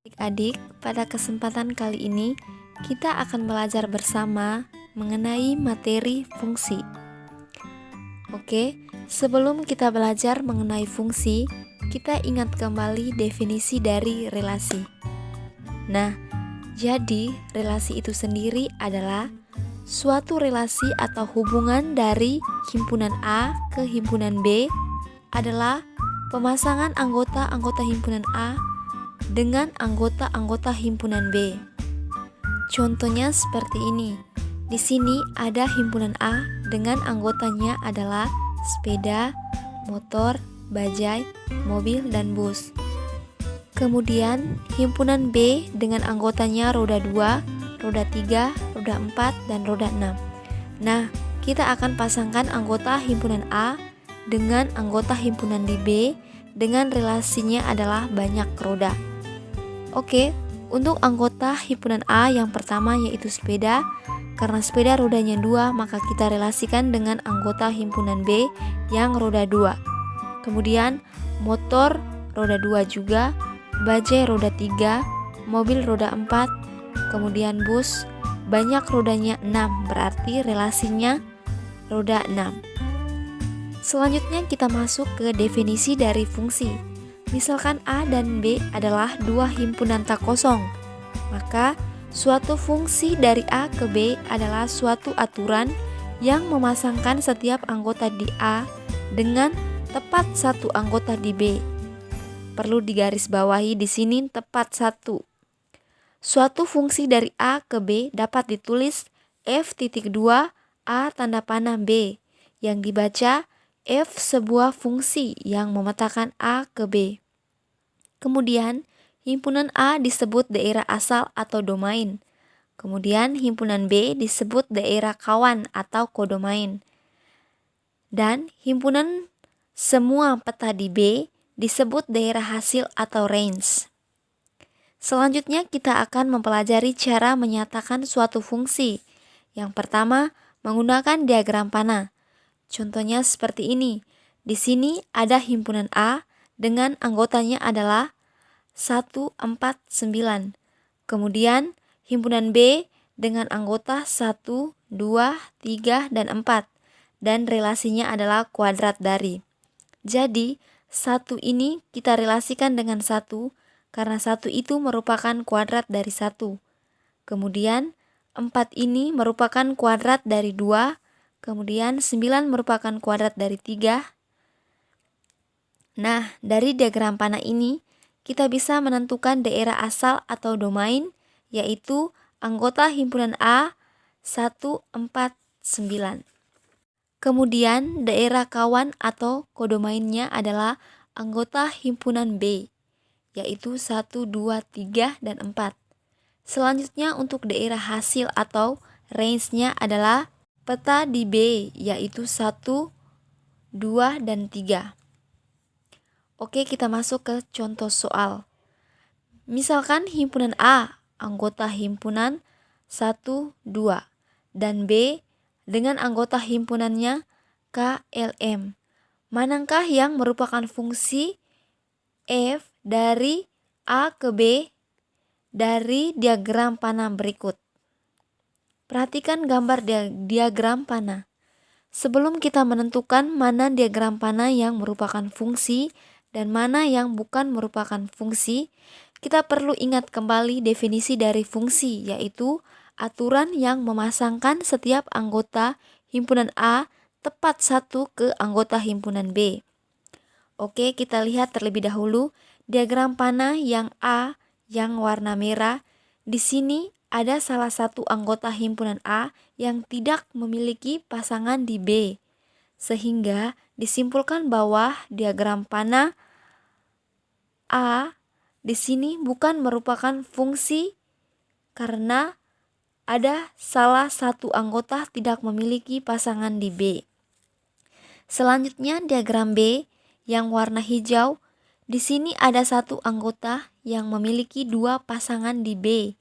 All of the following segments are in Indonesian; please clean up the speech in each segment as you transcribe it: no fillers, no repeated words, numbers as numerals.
Adik-adik, pada kesempatan kali ini kita akan belajar bersama mengenai materi fungsi. Oke, sebelum kita belajar mengenai fungsi, kita ingat kembali definisi dari relasi. Nah, jadi relasi itu sendiri adalah suatu relasi atau hubungan dari himpunan A ke himpunan B adalah pemasangan anggota-anggota himpunan A dengan anggota-anggota himpunan B. Contohnya seperti ini. Di sini ada himpunan A dengan anggotanya adalah sepeda, motor, bajai, mobil, dan bus. Kemudian himpunan B dengan anggotanya roda 2, roda 3, roda 4, dan roda 6. Nah, kita akan pasangkan anggota himpunan A dengan anggota himpunan di B dengan relasinya adalah banyak roda. Oke, untuk anggota himpunan A yang pertama yaitu sepeda. Karena sepeda rodanya 2, maka kita relasikan dengan anggota himpunan B yang roda 2. Kemudian motor roda 2 juga, bajai roda 3, mobil roda 4, kemudian bus banyak rodanya 6, berarti relasinya roda 6. Selanjutnya kita masuk ke definisi dari fungsi. Misalkan A dan B adalah dua himpunan tak kosong, maka suatu fungsi dari A ke B adalah suatu aturan yang memasangkan setiap anggota di A dengan tepat satu anggota di B. Perlu digarisbawahi di sini tepat satu. Suatu fungsi dari A ke B dapat ditulis F.2 A tanda panah B, yang dibaca F sebuah fungsi yang memetakan A ke B. Kemudian, himpunan A disebut daerah asal atau domain. Kemudian, himpunan B disebut daerah kawan atau kodomain. Dan himpunan semua peta di B disebut daerah hasil atau range. Selanjutnya, kita akan mempelajari cara menyatakan suatu fungsi. Yang pertama, menggunakan diagram panah. Contohnya seperti ini. Di sini ada himpunan A dengan anggotanya adalah 1, 4, 9. Kemudian himpunan B dengan anggota 1, 2, 3, dan 4. Dan relasinya adalah kuadrat dari. Jadi 1 ini kita relasikan dengan 1 karena 1 itu merupakan kuadrat dari 1. Kemudian 4 ini merupakan kuadrat dari 2. Kemudian 9 merupakan kuadrat dari 3. Nah, dari diagram panah ini, kita bisa menentukan daerah asal atau domain, yaitu anggota himpunan A 1, 4, 9. Kemudian, daerah kawan atau kodomainnya adalah anggota himpunan B, yaitu 1, 2, 3, dan 4. Selanjutnya, untuk daerah hasil atau range-nya adalah peta di B, yaitu 1, 2, dan 3. Oke, kita masuk ke contoh soal. Misalkan himpunan A, anggota himpunan 1, 2, dan B dengan anggota himpunannya KLM. Manakah yang merupakan fungsi F dari A ke B dari diagram panah berikut? Perhatikan gambar diagram panah. Sebelum kita menentukan mana diagram panah yang merupakan fungsi dan mana yang bukan merupakan fungsi, kita perlu ingat kembali definisi dari fungsi, yaitu aturan yang memasangkan setiap anggota himpunan A tepat satu ke anggota himpunan B. Oke, kita lihat terlebih dahulu diagram panah yang A yang warna merah. Di sini ada salah satu anggota himpunan A yang tidak memiliki pasangan di B, sehingga disimpulkan bahwa diagram panah A di sini bukan merupakan fungsi karena ada salah satu anggota tidak memiliki pasangan di B. Selanjutnya diagram B yang warna hijau. Di sini ada satu anggota yang memiliki 2 pasangan di B.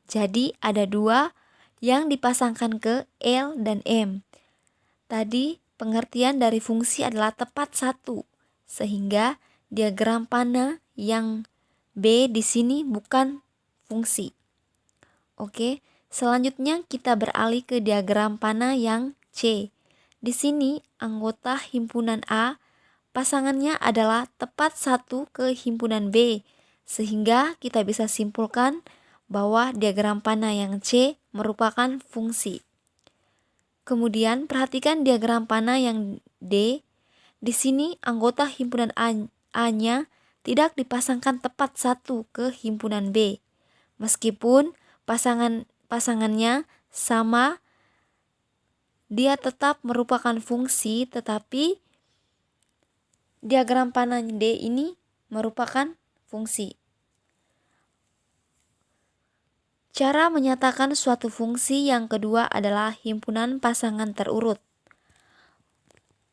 Jadi ada 2 yang dipasangkan ke L dan M. Tadi pengertian dari fungsi adalah tepat satu, sehingga diagram panah yang B di sini bukan fungsi. Oke, selanjutnya kita beralih ke diagram panah yang C. Di sini anggota himpunan A pasangannya adalah tepat satu ke himpunan B, sehingga kita bisa simpulkan bahwa diagram panah yang C merupakan fungsi. Kemudian perhatikan diagram panah yang D. Di sini anggota himpunan A-nya tidak dipasangkan tepat satu ke himpunan B. Meskipun pasangannya sama, dia tetap merupakan fungsi, tetapi diagram panah D ini merupakan fungsi. Cara menyatakan suatu fungsi yang kedua adalah himpunan pasangan terurut.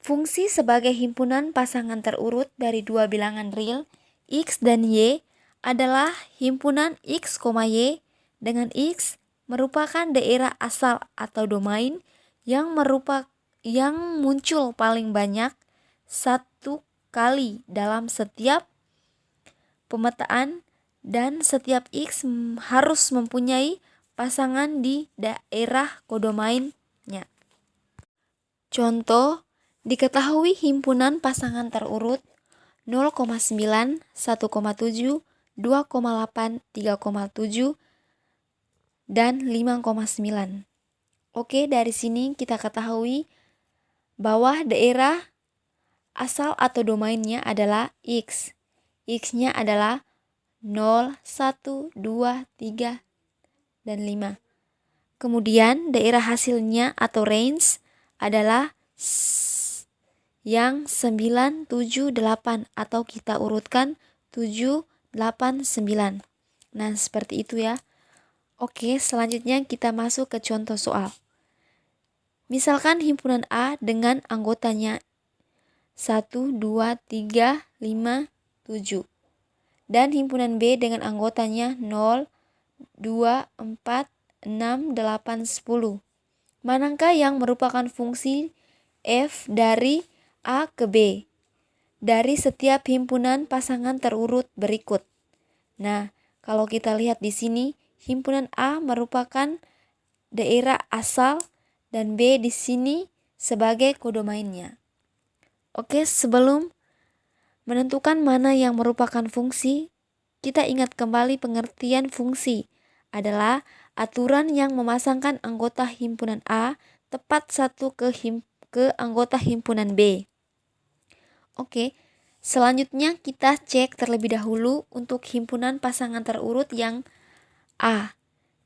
Fungsi sebagai himpunan pasangan terurut dari dua bilangan real X dan Y adalah himpunan X, Y dengan X merupakan daerah asal atau domain yang muncul paling banyak satu kali dalam setiap pemetaan, dan setiap X harus mempunyai pasangan di daerah kodomainnya. Contoh, diketahui himpunan pasangan terurut 0,9, 1,7, 2,8, 3,7, dan 5,9. Oke, dari sini kita ketahui bahwa daerah asal atau domainnya adalah X. X-nya adalah 0, 1, 2, 3, dan 5. Kemudian daerah hasilnya atau range adalah yang 9, 7, 8 atau kita urutkan 7, 8, 9. Nah, seperti itu ya. Oke, selanjutnya kita masuk ke contoh soal. Misalkan himpunan A dengan anggotanya 1, 2, 3, 5, 7. Dan himpunan B dengan anggotanya 0, 2, 4, 6, 8, 10. Manakah yang merupakan fungsi F dari A ke B dari setiap himpunan pasangan terurut berikut? Nah, kalau kita lihat di sini, himpunan A merupakan daerah asal dan B di sini sebagai kodomainnya. Oke, sebelum menentukan mana yang merupakan fungsi, kita ingat kembali pengertian fungsi adalah aturan yang memasangkan anggota himpunan A tepat satu ke anggota himpunan B. Oke, selanjutnya kita cek terlebih dahulu untuk himpunan pasangan terurut yang A.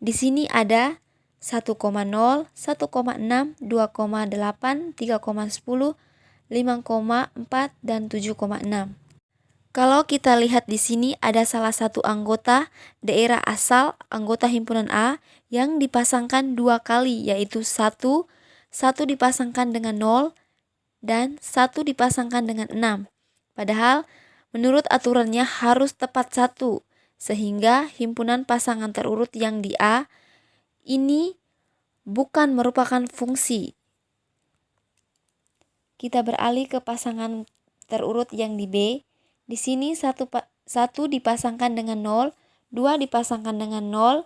Di sini ada 1,0, 1,6, 2,8, 3,10, 5,4, dan 7,6. Kalau kita lihat di sini ada salah satu anggota daerah asal anggota himpunan A yang dipasangkan dua kali, yaitu 1 dipasangkan dengan 0 dan 1 dipasangkan dengan 6. Padahal menurut aturannya harus tepat 1, sehingga himpunan pasangan terurut yang di A ini bukan merupakan fungsi. Kita beralih ke pasangan terurut yang di B. Di sini 1 dipasangkan dengan 0, 2 dipasangkan dengan 0,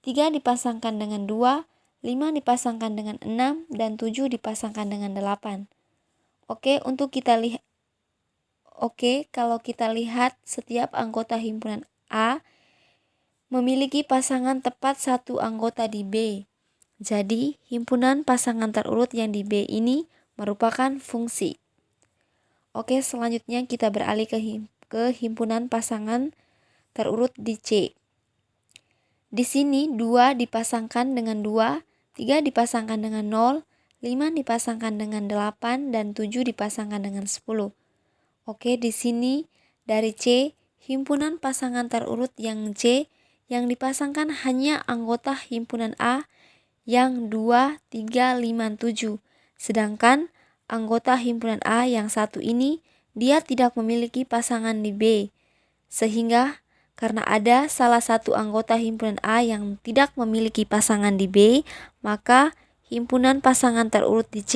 3 dipasangkan dengan 2, 5 dipasangkan dengan 6, dan 7 dipasangkan dengan 8. Oke, kalau kita lihat setiap anggota himpunan A memiliki pasangan tepat satu anggota di B. Jadi, himpunan pasangan terurut yang di B ini merupakan fungsi. Oke, selanjutnya kita beralih ke himpunan pasangan terurut di C. Di sini 2 dipasangkan dengan 2, 3 dipasangkan dengan 0, 5 dipasangkan dengan 8, dan 7 dipasangkan dengan 10. Oke, di sini dari C, himpunan pasangan terurut yang C yang dipasangkan hanya anggota himpunan A yang 2, 3, 5, 7. Sedangkan anggota himpunan A yang satu ini dia tidak memiliki pasangan di B. Sehingga karena ada salah satu anggota himpunan A yang tidak memiliki pasangan di B, maka himpunan pasangan terurut di C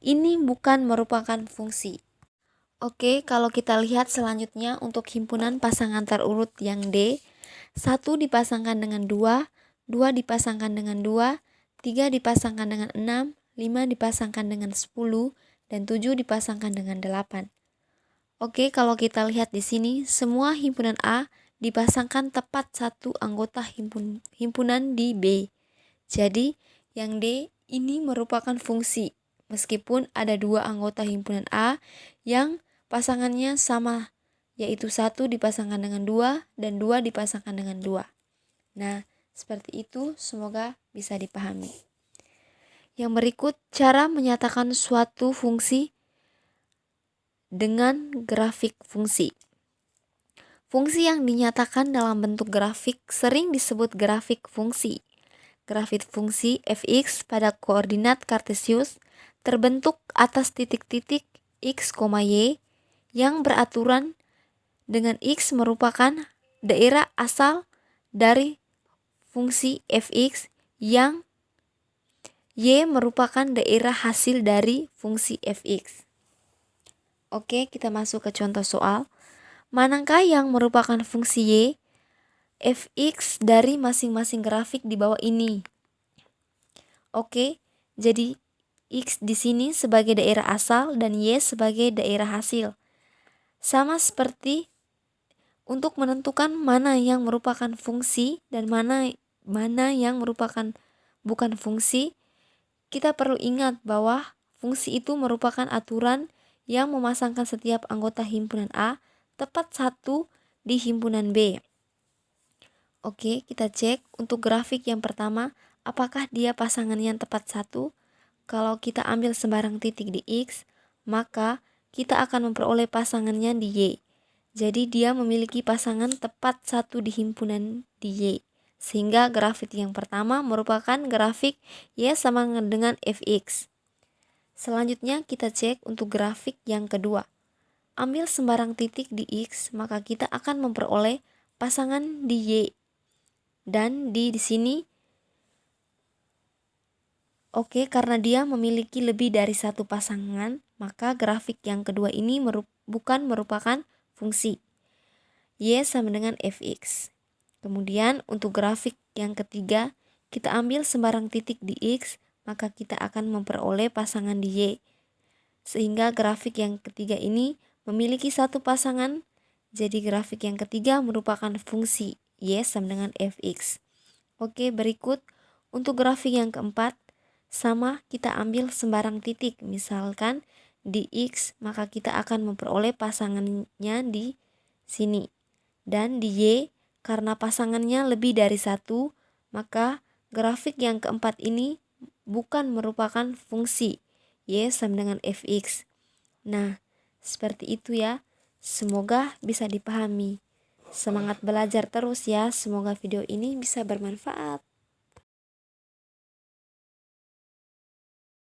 ini bukan merupakan fungsi. Oke, kalau kita lihat selanjutnya untuk himpunan pasangan terurut yang D, 1 dipasangkan dengan 2, 2 dipasangkan dengan 2, 3 dipasangkan dengan 6, 5 dipasangkan dengan 10, dan 7 dipasangkan dengan 8. Oke, kalau kita lihat di sini, semua himpunan A dipasangkan tepat satu anggota himpunan di B. Jadi, yang D ini merupakan fungsi, meskipun ada dua anggota himpunan A yang pasangannya sama, yaitu 1 dipasangkan dengan 2 dan 2 dipasangkan dengan 2. Nah, seperti itu, semoga bisa dipahami. Yang berikut, cara menyatakan suatu fungsi dengan grafik fungsi. Fungsi yang dinyatakan dalam bentuk grafik sering disebut grafik fungsi. Grafik fungsi fx pada koordinat kartesius terbentuk atas titik-titik x, y yang beraturan dengan x merupakan daerah asal dari fungsi fx yang y merupakan daerah hasil dari fungsi fx. Oke, kita masuk ke contoh soal. Manakah yang merupakan fungsi y? Fx dari masing-masing grafik di bawah ini. Oke, jadi x di sini sebagai daerah asal dan y sebagai daerah hasil. Sama seperti untuk menentukan mana yang merupakan fungsi dan mana yang merupakan bukan fungsi, kita perlu ingat bahwa fungsi itu merupakan aturan yang memasangkan setiap anggota himpunan A tepat satu di himpunan B. Oke, kita cek untuk grafik yang pertama, apakah dia pasangan yang tepat satu? Kalau kita ambil sembarang titik di X, maka kita akan memperoleh pasangannya di Y. Jadi dia memiliki pasangan tepat satu di himpunan di Y. Sehingga grafik yang pertama merupakan grafik Y sama dengan Fx. Selanjutnya kita cek untuk grafik yang kedua. Ambil sembarang titik di X, maka kita akan memperoleh pasangan di Y. Dan di sini, oke, karena dia memiliki lebih dari satu pasangan, maka grafik yang kedua ini bukan merupakan fungsi. Y sama dengan Fx. Kemudian untuk grafik yang ketiga, kita ambil sembarang titik di X, maka kita akan memperoleh pasangan di Y. Sehingga grafik yang ketiga ini memiliki satu pasangan, jadi grafik yang ketiga merupakan fungsi Y sama dengan Fx. Oke, berikut untuk grafik yang keempat, sama kita ambil sembarang titik, misalkan di X, maka kita akan memperoleh pasangannya di sini. Dan di Y, karena pasangannya lebih dari satu, maka grafik yang keempat ini bukan merupakan fungsi Y sama dengan Fx. Nah, seperti itu ya. Semoga bisa dipahami. Semangat belajar terus ya. Semoga video ini bisa bermanfaat.